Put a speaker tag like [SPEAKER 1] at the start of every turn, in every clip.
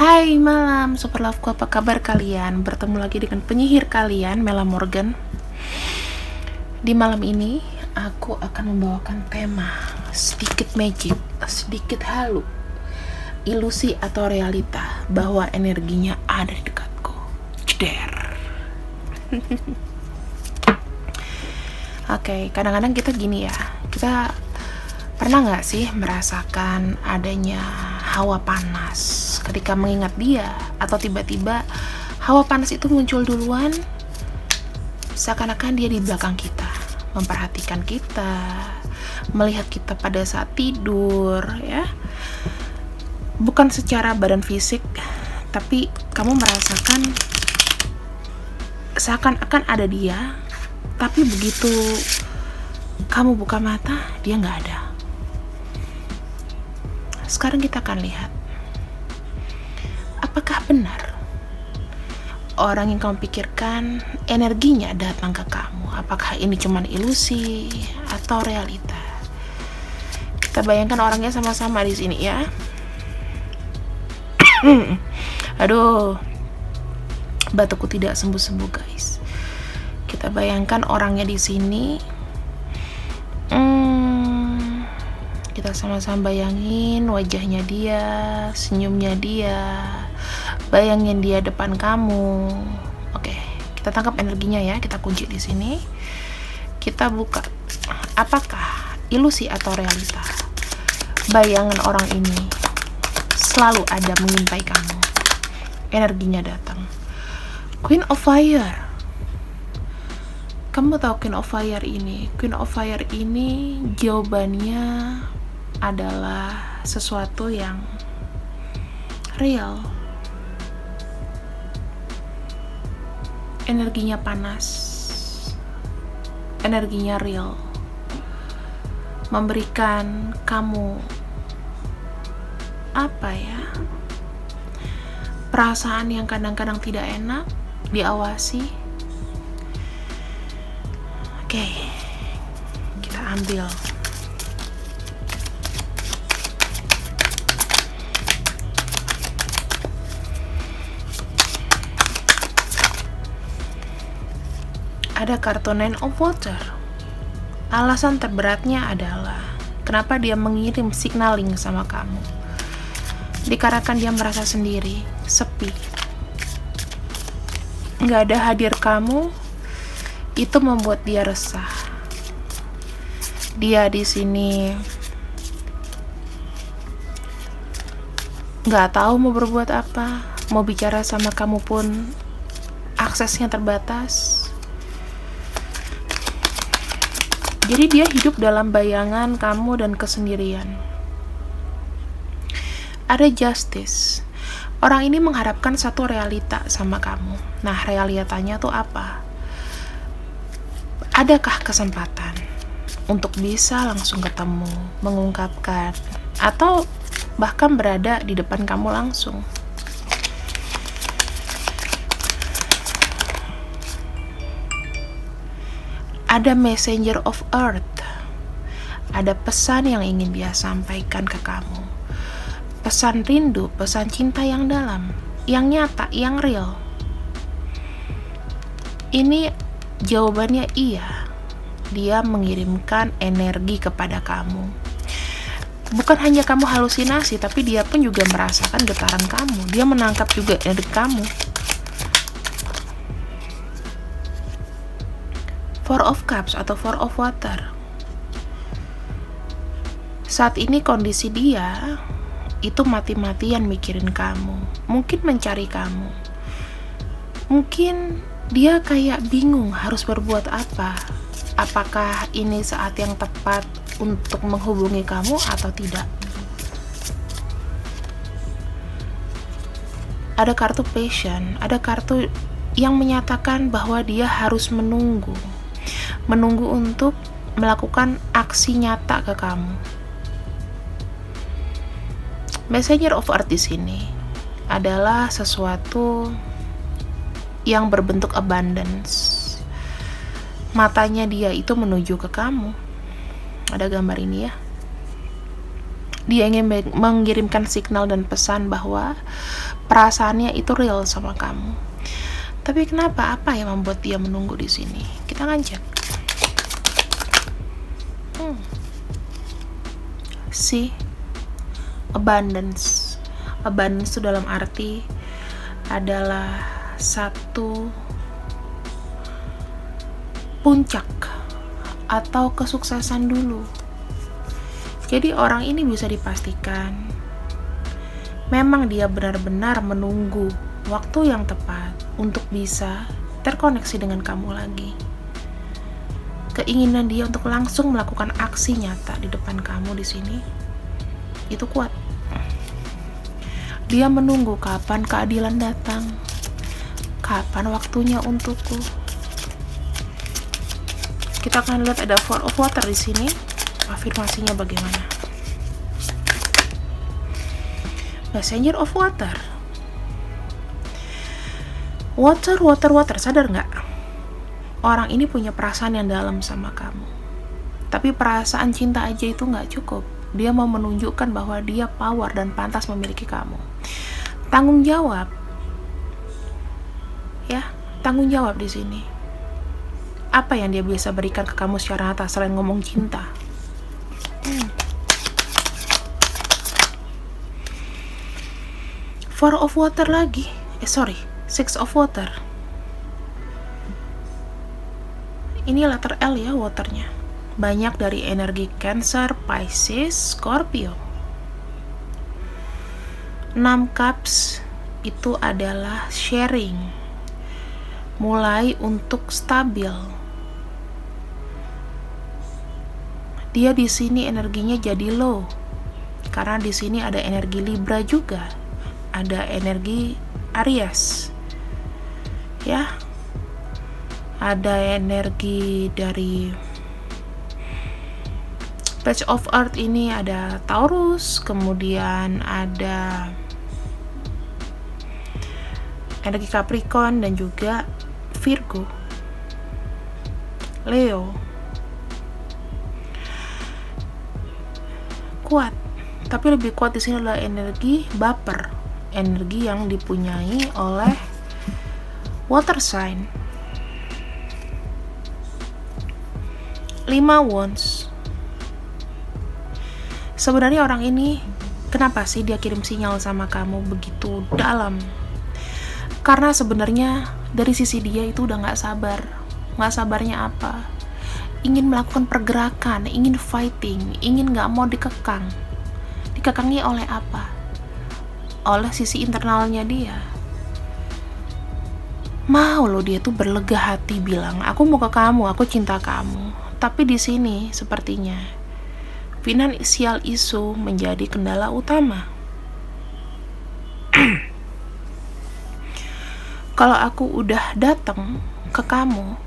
[SPEAKER 1] Hai malam Super Loveku, apa kabar kalian? Bertemu lagi dengan penyihir kalian, Mela Morgan. Di malam ini aku akan membawakan tema sedikit magic, sedikit halu, ilusi atau realita bahwa energinya ada di dekatku. Jeder. Oke, kadang-kadang kita gini ya, kita pernah gak sih merasakan adanya hawa panas ketika mengingat dia, atau tiba-tiba hawa panas itu muncul duluan, seakan-akan dia di belakang kita, memperhatikan kita, melihat kita pada saat tidur ya, bukan secara badan fisik, tapi kamu merasakan seakan-akan ada dia, tapi begitu kamu buka mata, dia gak ada. Sekarang kita akan lihat, apakah benar orang yang kamu pikirkan energinya datang ke kamu? Apakah ini cuma ilusi atau realita? Kita bayangkan orangnya sama-sama di sini ya. Aduh, batukku tidak sembuh-sembuh guys. Kita bayangkan orangnya di sini. Kita sama-sama bayangin wajahnya dia, senyumnya dia, bayangin dia depan kamu. Oke, kita tangkap energinya ya, kita kunci di sini. Kita buka, apakah ilusi atau realita? Bayangan orang ini selalu ada mengintai kamu. Energinya datang. Queen of Fire. Kamu tahu Queen of Fire ini? Queen of Fire ini jawabannya adalah sesuatu yang real. Energinya panas, energinya real, memberikan kamu apa ya, perasaan yang kadang-kadang tidak enak, diawasi. Oke, kita ambil. Ada kartu Nine of Water. Alasan terberatnya adalah kenapa dia mengirim signaling sama kamu. Dikarenakan dia merasa sendiri, sepi, nggak ada hadir kamu, itu membuat dia resah. Dia di sini nggak tahu mau berbuat apa, mau bicara sama kamu pun aksesnya terbatas. Jadi dia hidup dalam bayangan kamu dan kesendirian. Ada justice. Orang ini mengharapkan satu realita sama kamu. Nah, realitanya tuh apa? Adakah kesempatan untuk bisa langsung ketemu, mengungkapkan, atau bahkan berada di depan kamu langsung? Ada messenger of earth. Ada pesan yang ingin dia sampaikan ke kamu. Pesan rindu, pesan cinta yang dalam, yang nyata, yang real. Ini jawabannya iya. Dia mengirimkan energi kepada kamu. Bukan hanya kamu halusinasi, tapi dia pun juga merasakan getaran kamu. Dia menangkap juga energi kamu. Four of Cups atau Four of Water. Saat ini kondisi dia itu mati-matian mikirin kamu. Mungkin mencari kamu. Mungkin dia kayak bingung harus berbuat apa. Apakah ini saat yang tepat untuk menghubungi kamu atau tidak? Ada kartu passion, ada kartu yang menyatakan bahwa dia harus menunggu untuk melakukan aksi nyata ke kamu. Messenger of Earth di sini adalah sesuatu yang berbentuk abundance. Matanya dia itu menuju ke kamu. Ada gambar ini ya. Dia ingin mengirimkan signal dan pesan bahwa perasaannya itu real sama kamu. Tapi kenapa? Apa yang membuat dia menunggu di sini? Kita akan cek. See, abundance itu dalam arti adalah satu puncak atau kesuksesan dulu. Jadi orang ini bisa dipastikan memang dia benar-benar menunggu waktu yang tepat untuk bisa terkoneksi dengan kamu lagi. Keinginan dia untuk langsung melakukan aksi nyata di depan kamu di sini itu kuat. Dia menunggu kapan keadilan datang, kapan waktunya untukku. Kita akan lihat ada Four of Water di sini. Afirmasinya bagaimana? Messenger of Water. Water. Sadar nggak? Orang ini punya perasaan yang dalam sama kamu. Tapi perasaan cinta aja itu nggak cukup. Dia mau menunjukkan bahwa dia power dan pantas memiliki kamu. Tanggung jawab. Ya, tanggung jawab di sini. Apa yang dia bisa berikan ke kamu secara nyata selain ngomong cinta? Four of Water lagi. Six of Water. Ini letter L ya, waternya. Banyak dari energi Cancer, Pisces, Scorpio. 6 Cups itu adalah sharing. Mulai untuk stabil. Dia di sini energinya jadi low. Karena di sini ada energi Libra juga. Ada energi Aries. Ya. Ada energi dari Page of Earth ini, ada Taurus, kemudian ada energi Capricorn dan juga Virgo, Leo. Kuat, tapi lebih kuat di sini adalah energi baper, energi yang dipunyai oleh water sign. 5 Wands. Sebenarnya orang ini, kenapa sih dia kirim sinyal sama kamu begitu dalam? Karena sebenarnya dari sisi dia itu udah gak sabar. Gak sabarnya apa? Ingin melakukan pergerakan, ingin fighting, ingin gak mau dikekang. Dikekangi oleh apa? Oleh sisi internalnya dia. Mau loh dia tuh berlega hati bilang, aku mau ke kamu, aku cinta kamu. Tapi di sini sepertinya finansial isu menjadi kendala utama. Kalau aku udah datang ke kamu,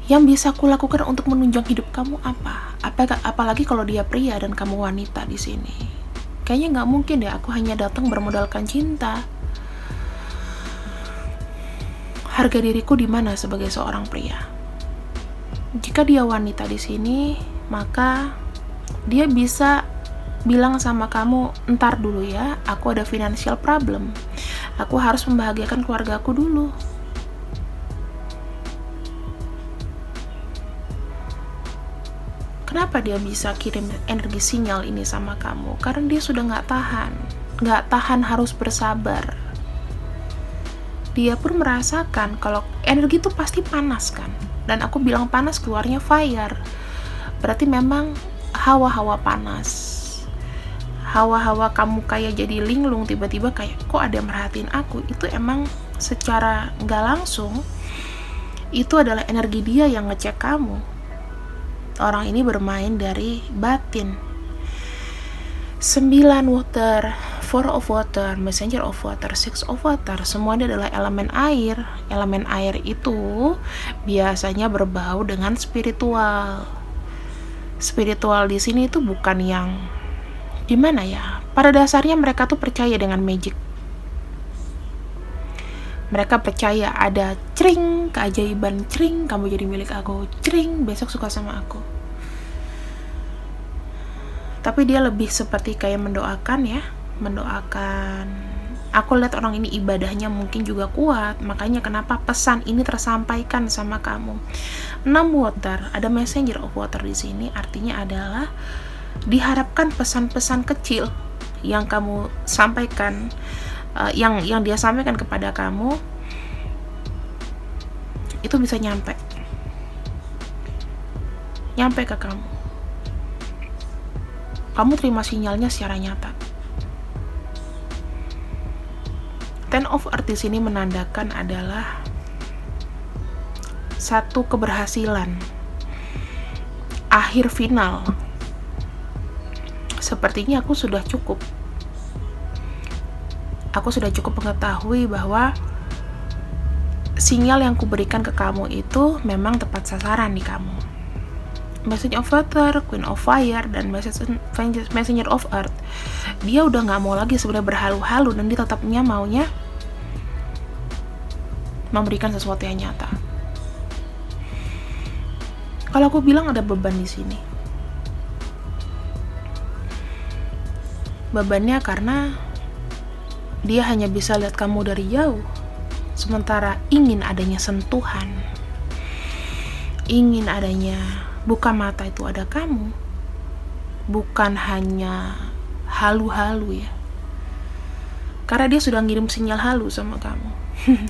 [SPEAKER 1] yang bisa aku lakukan untuk menunjang hidup kamu apa? Apalagi kalau dia pria dan kamu wanita di sini. Kayaknya nggak mungkin deh aku hanya datang bermodalkan cinta. Harga diriku di mana sebagai seorang pria? Jika dia wanita di sini, maka dia bisa bilang sama kamu, entar dulu ya, aku ada financial problem. Aku harus membahagiakan keluargaku dulu. Kenapa dia bisa kirim energi sinyal ini sama kamu? Karena dia sudah nggak tahan harus bersabar. Dia pun merasakan kalau energi itu pasti panas kan. Dan aku bilang panas keluarnya fire. Berarti memang hawa-hawa panas. Hawa-hawa kamu kayak jadi linglung, tiba-tiba kayak kok ada yang merhatiin aku. Itu emang secara nggak langsung itu adalah energi dia yang ngecek kamu. Orang ini bermain dari batin. 9 water, 4 of water, messenger of water, 6 of water, semuanya adalah elemen air. Elemen air itu biasanya berbau dengan spiritual. Spiritual di sini itu bukan yang gimana ya? Pada dasarnya mereka tuh percaya dengan magic. Mereka percaya ada cring, keajaiban cring, kamu jadi milik aku, cring, besok suka sama aku. Tapi dia lebih seperti kayak mendoakan ya, mendoakan Aku lihat orang ini ibadahnya mungkin juga kuat, makanya kenapa pesan ini tersampaikan sama kamu. 6 water, ada messenger of water di sini, artinya adalah diharapkan pesan-pesan kecil yang kamu sampaikan, yang dia sampaikan kepada kamu itu bisa nyampe ke kamu. Kamu terima sinyalnya secara nyata. Ten of Earth di sini menandakan adalah satu keberhasilan, akhir final. Sepertinya aku sudah cukup mengetahui bahwa sinyal yang kuberikan ke kamu itu memang tepat sasaran di kamu. Message of Water, Queen of Fire, dan Messenger of Earth, dia udah gak mau lagi sebenarnya berhalu-halu, dan dia tetapnya maunya memberikan sesuatu yang nyata. Kalau aku bilang ada beban di sini, bebannya karena dia hanya bisa lihat kamu dari jauh, sementara ingin adanya sentuhan, ingin adanya buka mata itu ada kamu, bukan hanya halu-halu ya. Karena dia sudah ngirim sinyal halu sama kamu,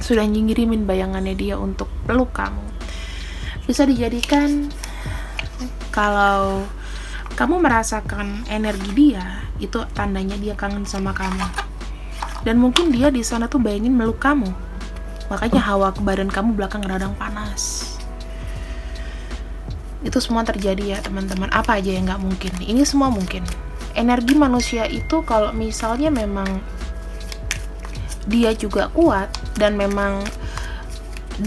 [SPEAKER 1] sudah ngirimin bayangannya dia untuk peluk kamu. Bisa dijadikan kalau kamu merasakan energi dia, itu tandanya dia kangen sama kamu. Dan mungkin dia di sana tuh bayangin meluk kamu, makanya hawa ke badan kamu belakang radang panas. Itu semua terjadi ya teman-teman. Apa aja yang nggak mungkin? Ini semua mungkin. Energi manusia itu kalau misalnya memang dia juga kuat dan memang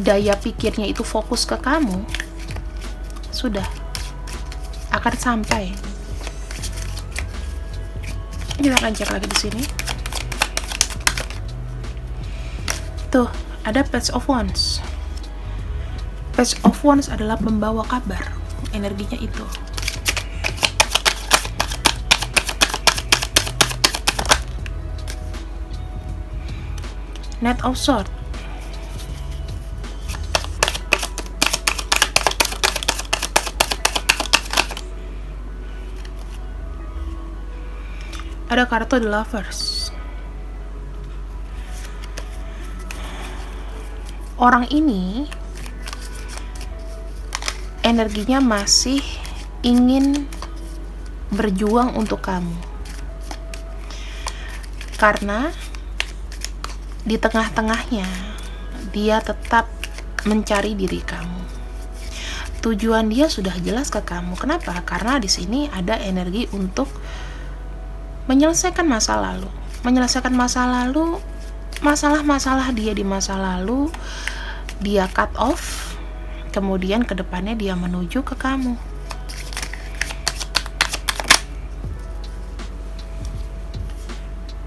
[SPEAKER 1] daya pikirnya itu fokus ke kamu, sudah akan sampai. Kita akan cek lagi di sini. Tuh, ada Page of Wands. Page of Wands adalah pembawa kabar. Energinya itu. Knight of Swords. Ada kartu The Lovers. Orang ini energinya masih ingin berjuang untuk kamu, karena di tengah-tengahnya dia tetap mencari diri kamu. Tujuan dia sudah jelas ke kamu. Kenapa? Karena di sini ada energi untuk menyelesaikan masa lalu, masalah-masalah dia di masa lalu, dia cut off, kemudian kedepannya dia menuju ke kamu.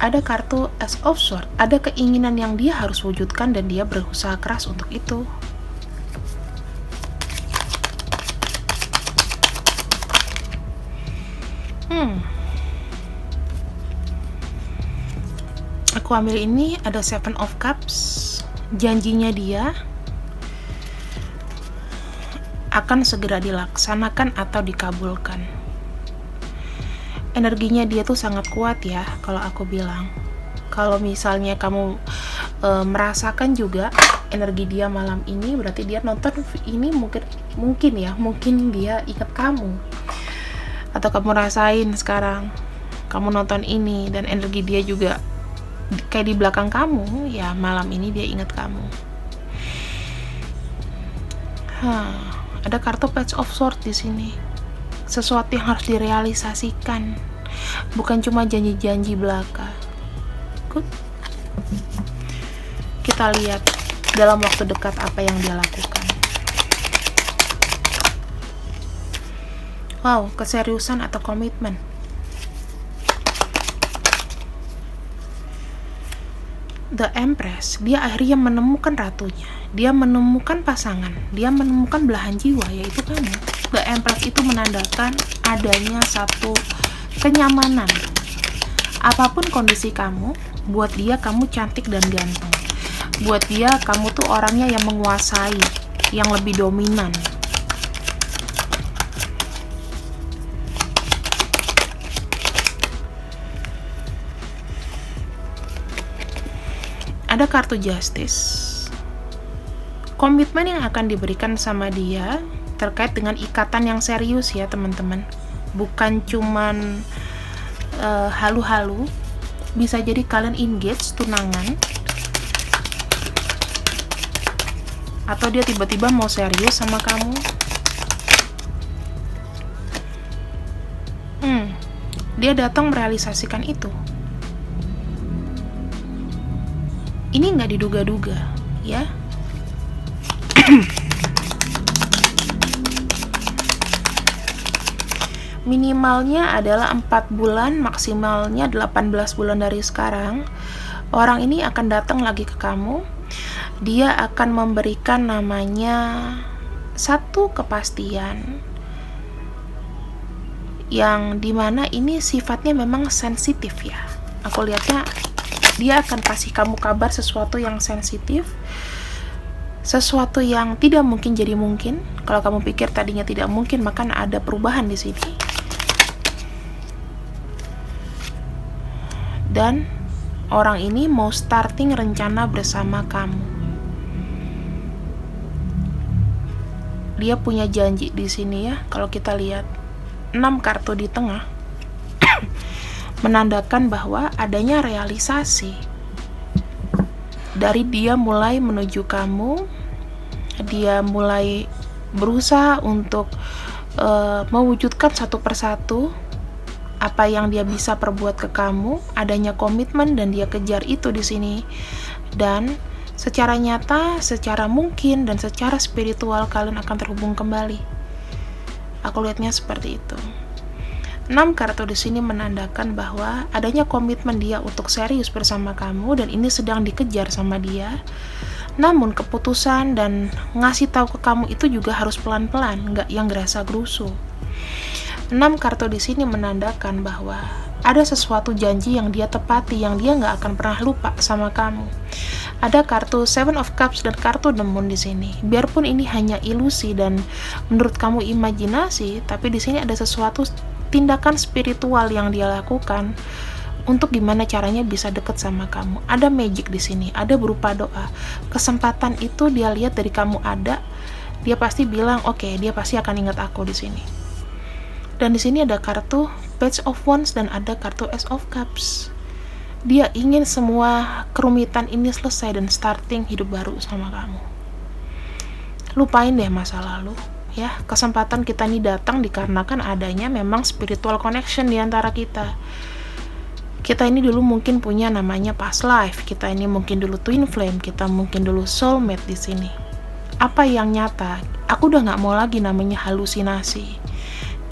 [SPEAKER 1] Ada kartu Ace of Swords, ada keinginan yang dia harus wujudkan dan dia berusaha keras untuk itu. Aku ambil ini, ada Seven of Cups. Janjinya dia akan segera dilaksanakan atau dikabulkan. Energinya dia tuh sangat kuat ya, kalau aku bilang. Kalau misalnya kamu merasakan juga energi dia malam ini, berarti dia nonton ini mungkin dia ingat kamu. Atau kamu rasain sekarang kamu nonton ini dan energi dia juga kayak di belakang kamu, ya malam ini dia ingat kamu. Ada kartu Page of Swords di sini. Sesuatu yang harus direalisasikan, bukan cuma janji-janji belaka. Good. Kita lihat dalam waktu dekat apa yang dia lakukan. Wow, keseriusan atau komitmen. The Empress, dia akhirnya menemukan ratunya, dia menemukan pasangan, dia menemukan belahan jiwa, yaitu kamu. The Empress itu menandakan adanya satu kenyamanan. Apapun kondisi kamu, Buat dia kamu cantik dan ganteng. Buat dia kamu tuh orangnya yang menguasai, yang lebih dominan. Ada kartu Justice. Komitmen yang akan diberikan sama dia terkait dengan ikatan yang serius ya teman-teman. Bukan cuman halu-halu. Bisa jadi kalian engage, tunangan. Atau dia tiba-tiba mau serius sama kamu. Dia datang merealisasikan itu. Ini nggak diduga-duga, ya. Minimalnya adalah 4 bulan, maksimalnya 18 bulan dari sekarang. Orang ini akan datang lagi ke kamu. Dia akan memberikan namanya satu kepastian yang dimana ini sifatnya memang sensitif ya. Aku lihatnya dia akan kasih kamu kabar sesuatu yang sensitif, sesuatu yang tidak mungkin jadi mungkin. Kalau kamu pikir tadinya tidak mungkin, maka ada perubahan di sini. Dan orang ini mau starting rencana bersama kamu. Dia punya janji di sini ya. Kalau kita lihat 6 kartu di tengah menandakan bahwa adanya realisasi. Dari dia mulai menuju kamu, dia mulai berusaha untuk mewujudkan satu persatu apa yang dia bisa perbuat ke kamu, adanya komitmen dan dia kejar itu di sini. Dan secara nyata, secara mungkin dan secara spiritual kalian akan terhubung kembali. Aku lihatnya seperti itu. 6 kartu di sini menandakan bahwa adanya komitmen dia untuk serius bersama kamu dan ini sedang dikejar sama dia. Namun keputusan dan ngasih tahu ke kamu itu juga harus pelan-pelan, nggak yang gerasa gerusu. 6 kartu di sini menandakan bahwa ada sesuatu janji yang dia tepati, yang dia nggak akan pernah lupa sama kamu. Ada kartu Seven of Cups dan kartu The Moon di sini. Biarpun ini hanya ilusi dan menurut kamu imajinasi, tapi di sini ada sesuatu tindakan spiritual yang dia lakukan untuk gimana caranya bisa deket sama kamu. Ada magic di sini, ada berupa doa. Kesempatan itu dia lihat dari kamu ada, dia pasti bilang, oke, dia pasti akan ingat aku di sini. Dan di sini ada kartu Page of Wands dan ada kartu Ace of Cups. Dia ingin semua kerumitan ini selesai dan starting hidup baru sama kamu. Lupain deh masa lalu. Ya, kesempatan kita ini datang dikarenakan adanya memang spiritual connection di antara kita. Kita ini dulu mungkin punya namanya past life, kita ini mungkin dulu twin flame, kita mungkin dulu soulmate di sini. Apa yang nyata? Aku udah nggak mau lagi namanya halusinasi.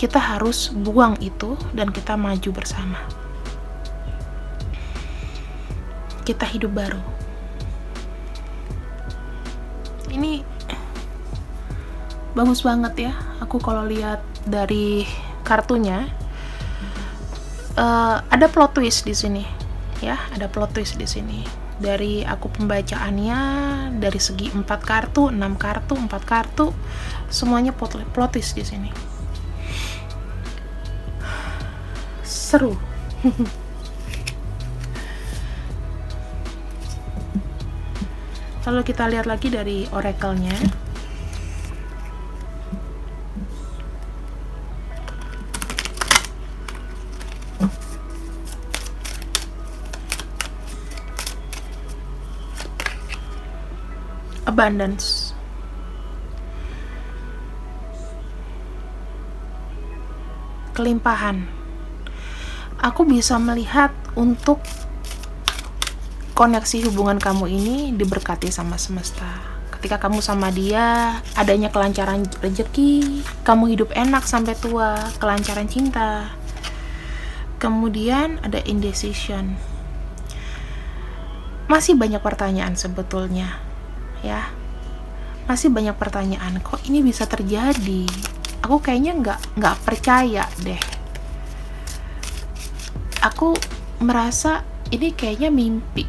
[SPEAKER 1] Kita harus buang itu dan kita maju bersama. Kita hidup baru. Ini bagus banget ya. Aku kalau lihat dari kartunya ada plot twist di sini. Ya, ada plot twist di sini. Dari aku pembacaannya dari segi 4 kartu, 6 kartu, 4 kartu, semuanya plot twist di sini. Seru. Lalu kita lihat lagi dari oracle-nya. Abundance. Kelimpahan. Aku bisa melihat untuk koneksi hubungan kamu ini diberkati sama semesta. Ketika kamu sama dia, adanya kelancaran rezeki, kamu hidup enak sampai tua, kelancaran cinta. Kemudian ada indecision. Masih banyak pertanyaan sebetulnya, ya. Masih banyak pertanyaan, kok ini bisa terjadi? Aku kayaknya nggak percaya deh. Aku merasa ini kayaknya mimpi.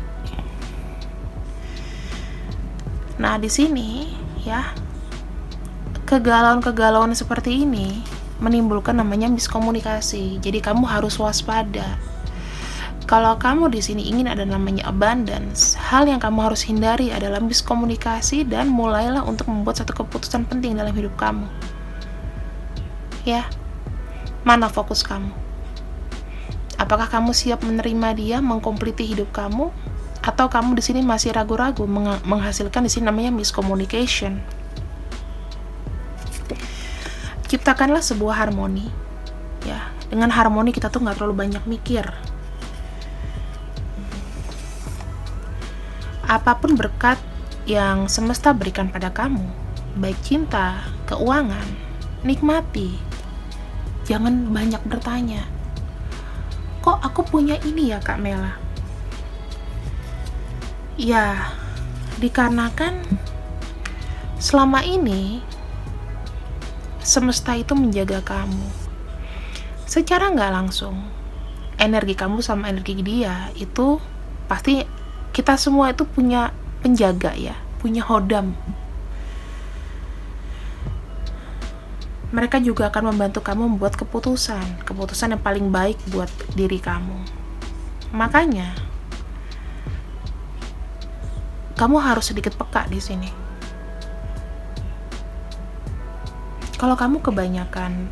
[SPEAKER 1] Nah, di sini ya, kegalauan seperti ini menimbulkan namanya miskomunikasi. Jadi kamu harus waspada. Kalau kamu di sini ingin ada namanya abundance, hal yang kamu harus hindari adalah miskomunikasi dan mulailah untuk membuat satu keputusan penting dalam hidup kamu. Ya, mana fokus kamu? Apakah kamu siap menerima dia, mengkompliti hidup kamu, atau kamu di sini masih ragu-ragu menghasilkan di sini namanya miscommunication? Ciptakanlah sebuah harmoni. Ya, dengan harmoni kita tuh nggak terlalu banyak mikir. Apapun berkat yang semesta berikan pada kamu, baik cinta, keuangan, nikmati. Jangan banyak bertanya, kok aku punya ini ya Kak Mela? Ya, dikarenakan selama ini semesta itu menjaga kamu. Secara nggak langsung, energi kamu sama energi dia itu pasti kita semua itu punya penjaga ya, punya hodam. Mereka juga akan membantu kamu membuat keputusan yang paling baik buat diri kamu. Makanya, kamu harus sedikit peka di sini. Kalau kamu kebanyakan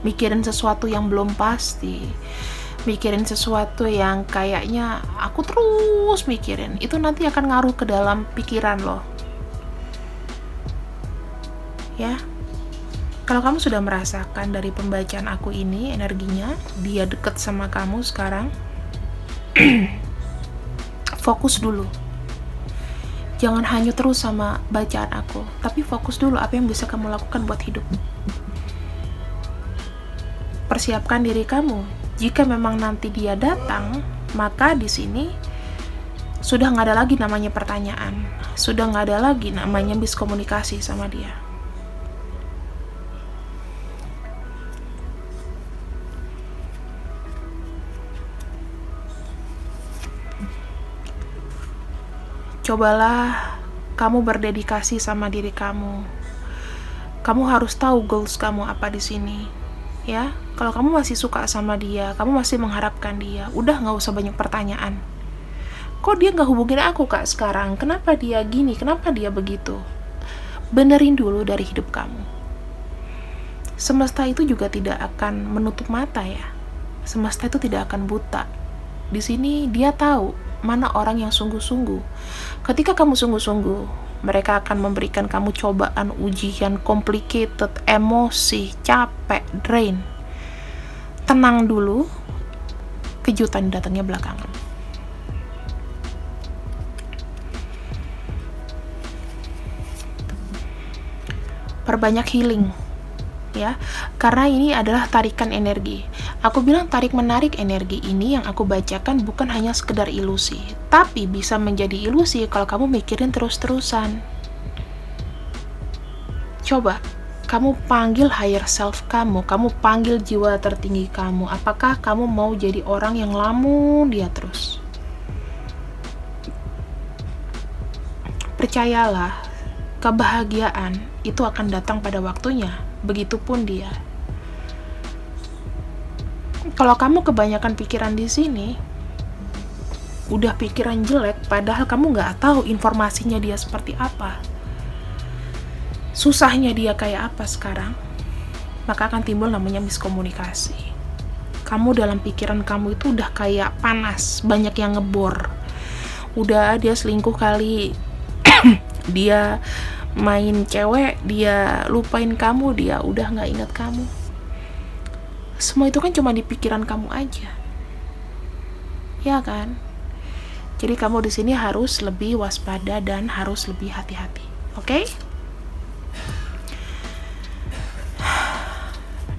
[SPEAKER 1] mikirin sesuatu yang belum pasti, mikirin sesuatu yang kayaknya aku terus mikirin, itu nanti akan ngaruh ke dalam pikiran loh. Ya. Kalau kamu sudah merasakan dari pembacaan aku ini, energinya, dia deket sama kamu sekarang, fokus dulu. Jangan hanyut terus sama bacaan aku, tapi fokus dulu apa yang bisa kamu lakukan buat hidup. Persiapkan diri kamu. Jika memang nanti dia datang, maka di sini sudah nggak ada lagi namanya pertanyaan, sudah nggak ada lagi namanya miskomunikasi sama dia. Cobalah kamu berdedikasi sama diri kamu. Kamu harus tahu goals kamu apa di sini. Ya, kalau kamu masih suka sama dia, kamu masih mengharapkan dia, udah nggak usah banyak pertanyaan. Kok dia nggak hubungin aku Kak sekarang? Kenapa dia gini? Kenapa dia begitu? Benerin dulu dari hidup kamu. Semesta itu juga tidak akan menutup mata ya. Semesta itu tidak akan buta. Di sini dia tahu mana orang yang sungguh-sungguh. Ketika kamu sungguh-sungguh, mereka akan memberikan kamu cobaan, ujian, complicated, emosi, capek, drain. Tenang dulu, kejutan datangnya belakangan. Perbanyak healing, ya, karena ini adalah tarikan energi. Aku bilang tarik-menarik energi ini yang aku bacakan bukan hanya sekedar ilusi, tapi bisa menjadi ilusi kalau kamu mikirin terus-terusan. Coba, kamu panggil higher self kamu panggil jiwa tertinggi kamu. Apakah kamu mau jadi orang yang lamun dia terus? Percayalah, kebahagiaan itu akan datang pada waktunya. Begitupun dia. Kalau kamu kebanyakan pikiran di sini, udah pikiran jelek, padahal kamu nggak tahu informasinya dia seperti apa, susahnya dia kayak apa sekarang, maka akan timbul namanya miskomunikasi. Kamu dalam pikiran kamu itu udah kayak panas, banyak yang ngebor. Udah dia selingkuh kali, dia main cewek, dia lupain kamu, dia udah nggak ingat kamu. Semua itu kan cuma di pikiran kamu aja, ya kan? Jadi kamu di sini harus lebih waspada dan harus lebih hati-hati, oke?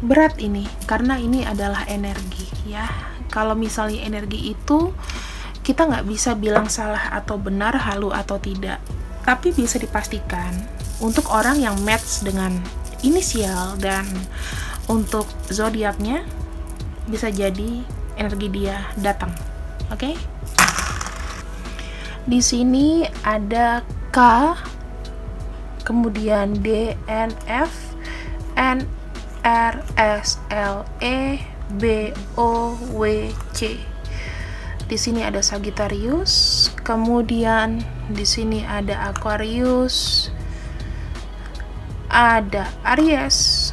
[SPEAKER 1] Berat ini, karena ini adalah energi, ya. Kalau misalnya energi itu kita nggak bisa bilang salah atau benar, halu atau tidak, tapi bisa dipastikan untuk orang yang match dengan inisial dan untuk zodiaknya bisa jadi energi dia datang. Oke? Di sini ada K, kemudian D, N, F, N, R, S, L, E, B, O, W, C. Di sini ada Sagittarius, kemudian di sini ada Aquarius, ada Aries,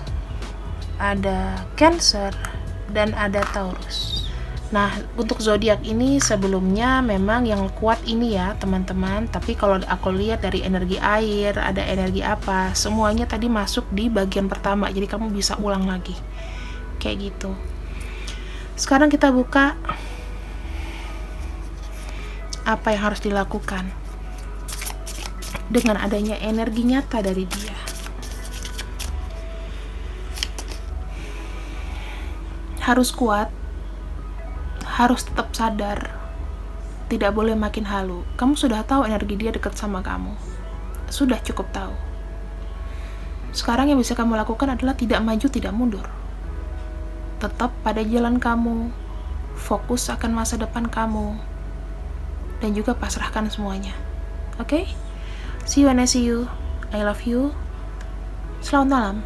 [SPEAKER 1] ada Cancer, dan ada Taurus. Nah, untuk zodiak ini sebelumnya memang yang kuat ini ya teman-teman, tapi kalau aku lihat dari energi air, ada energi apa, semuanya tadi masuk di bagian pertama, jadi kamu bisa ulang lagi kayak gitu. Sekarang kita buka apa yang harus dilakukan dengan adanya energi nyata dari dia. Harus kuat, harus tetap sadar, tidak boleh makin halu. Kamu sudah tahu energi dia dekat sama kamu, sudah cukup tahu. Sekarang yang bisa kamu lakukan adalah tidak maju, tidak mundur, tetap pada jalan kamu, fokus akan masa depan kamu, dan juga pasrahkan semuanya. Oke? See you when I see you. I love you. Selamat malam.